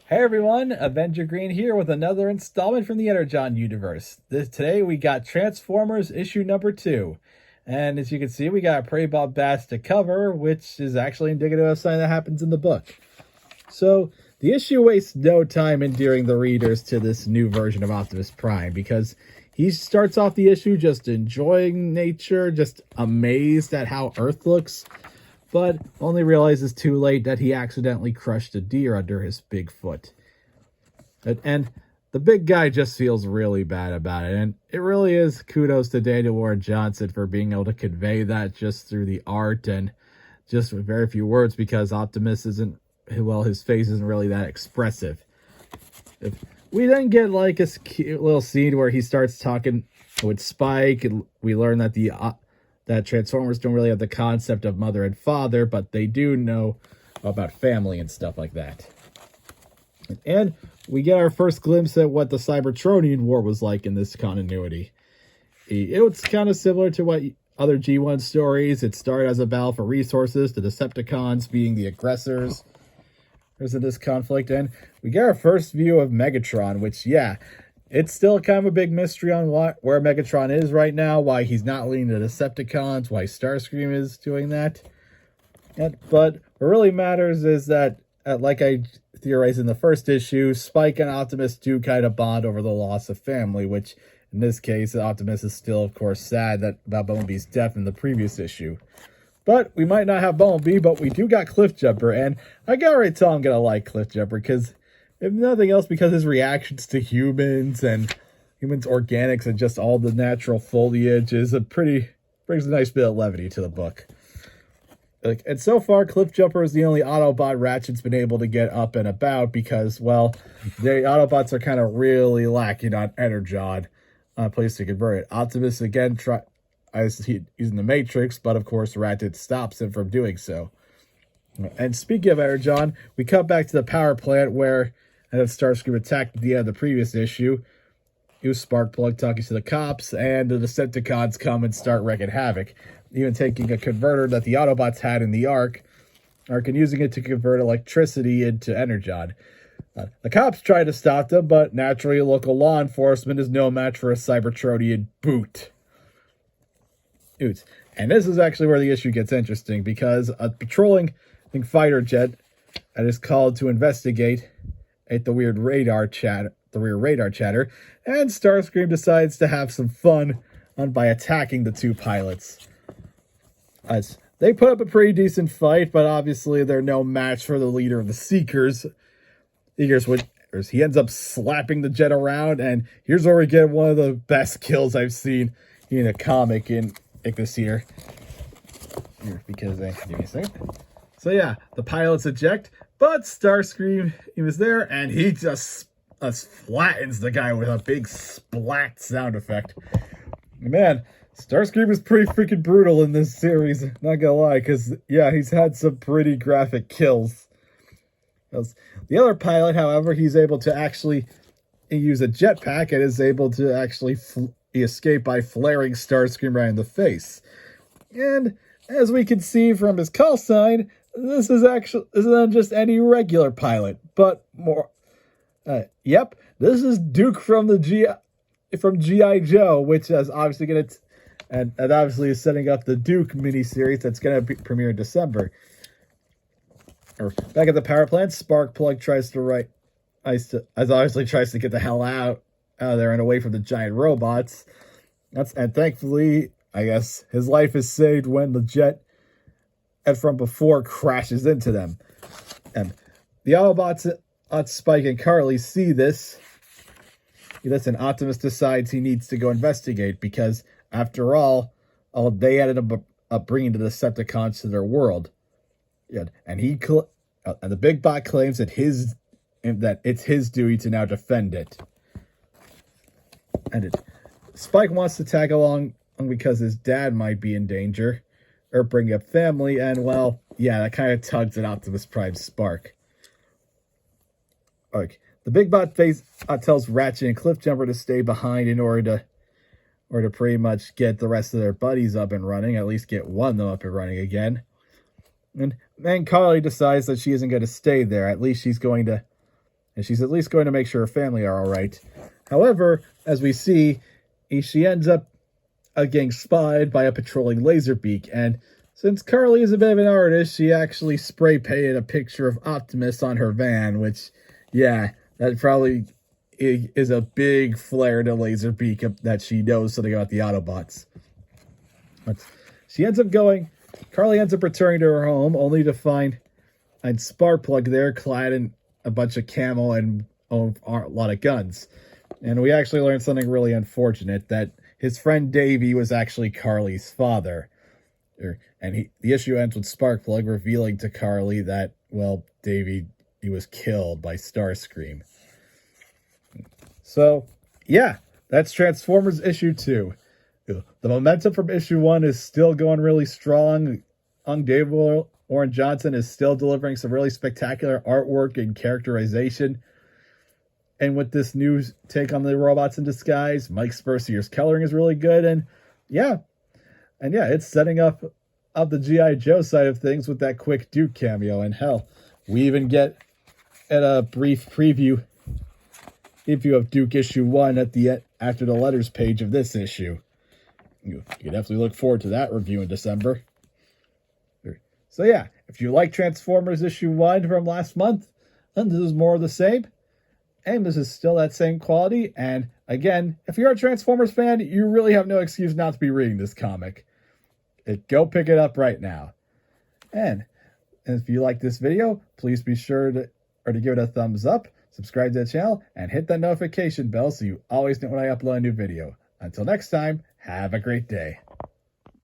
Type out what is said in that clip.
Hey everyone, Avenger Green here with another installment from the Energon universe. Today we got Transformers issue number 2. And as you can see, we got a pretty bombastic cover, which is actually indicative of something that happens in the book. So, the issue wastes no time endearing the readers to this new version of Optimus Prime, because he starts off the issue just enjoying nature, just amazed at how Earth looks, but only realizes too late that he accidentally crushed a deer under his big foot. And the big guy just feels really bad about it. And it really is kudos to Daniel Warren Johnson for being able to convey that just through the art and just with very few words, because Optimus isn't, well, his face isn't really that expressive. We then get like a cute little scene where he starts talking with Spike, and we learn that that Transformers don't really have the concept of mother and father, but they do know about family and stuff like that. And we get our first glimpse at what the Cybertronian War was like in this continuity. It was kind of similar to what other G1 stories. It started as a battle for resources, the Decepticons being the aggressors. There's this conflict, and we get our first view of Megatron, which, yeah, it's still kind of a big mystery on where Megatron is right now, why he's not leading the Decepticons, why Starscream is doing that. But what really matters is that, like I theorized in the first issue, Spike and Optimus do kind of bond over the loss of family, which in this case, Optimus is still, of course, sad about Bumblebee's death in the previous issue. But we might not have Bumblebee, but we do got Cliffjumper, and I can already tell I'm going to like Cliffjumper, because if nothing else, because his reactions to humans and humans' organics and just all the natural foliage is brings a nice bit of levity to the book. And so far, Cliffjumper is the only Autobot Ratchet's been able to get up and about because, well, the Autobots are kind of really lacking on Energon, on a place to convert it. Optimus again using the Matrix, but of course Ratchet stops him from doing so. And speaking of Energon, we cut back to the power plant where Starscream attacked at the end of the previous issue. It was Sparkplug talking to the cops, and the Decepticons come and start wreaking havoc, even taking a converter that the Autobots had in the Ark and using it to convert electricity into Energon. The cops try to stop them, but naturally local law enforcement is no match for a Cybertronian boot. And this is actually where the issue gets interesting, because a patrolling fighter jet that is called to investigate at the rear radar chatter, and Starscream decides to have some fun by attacking the two pilots. As they put up a pretty decent fight, but obviously they're no match for the leader of the Seekers. He ends up slapping the jet around, and here's where we get one of the best kills I've seen in a comic in this year. Because give me a second. So yeah, the pilots eject, but Starscream, he was there, and he just flattens the guy with a big splat sound effect. Man, Starscream is pretty freaking brutal in this series, not gonna lie, because, yeah, he's had some pretty graphic kills. The other pilot, however, he's able to actually use a jetpack and is able to actually escape by flaring Starscream right in the face. And as we can see from his call sign, this is not just any regular pilot, but more. Yep, this is Duke from G.I. Joe, which is obviously going to, and obviously is setting up the Duke miniseries that's going to premiere in December. Back at the power plant, Sparkplug tries to get the hell out of there and away from the giant robots. And thankfully, I guess, his life is saved when the jet from before crashes into them. And the Autobots, Spike and Carly, see this. And Optimus decides he needs to go investigate because, after all they ended up bringing the Decepticons to their world. Yeah, and the Big Bot claims that it's his duty to now defend it. And Spike wants to tag along because his dad might be in danger or bring up family, and well, yeah, that kind of tugs at Optimus Prime's spark. The Big Bot tells Ratchet and Cliffjumper to stay behind in order to pretty much get the rest of their buddies up and running, at least get one of them up and running again. And then Carly decides that she isn't going to stay there. At least she's going to and she's at least going to make sure her family are all right. However, as we see, she ends up getting spied by a patrolling Laserbeak, and since Carly is a bit of an artist, she actually spray painted a picture of Optimus on her van, which, yeah, that probably is a big flare to Laserbeak that she knows something about the Autobots. But she ends up going, Carly ends up returning to her home, only to find Sparkplug there, clad in a bunch of camo and a lot of guns. And we actually learned something really unfortunate, that his friend Davey was actually Carly's father. And the issue ends with Sparkplug revealing to Carly that, well, Davey, he was killed by Starscream. So, yeah, that's Transformers issue 2. The momentum from issue 1 is still going really strong. David Warren Johnson is still delivering some really spectacular artwork and characterization. And with this new take on the robots in disguise, Mike Spursier's coloring is really good. And yeah, it's setting up the G.I. Joe side of things with that quick Duke cameo. And hell, we even get at a brief preview of Duke issue 1 at the after the letters page of this issue. You can definitely look forward to that review in December. So yeah, if you like Transformers issue 1 from last month, then this is more of the same. And this is still that same quality. And again, if you're a Transformers fan, you really have no excuse not to be reading this comic. Go pick it up right now. And if you like this video, please be sure to give it a thumbs up, subscribe to the channel, and hit that notification bell so you always know when I upload a new video. Until next time, have a great day.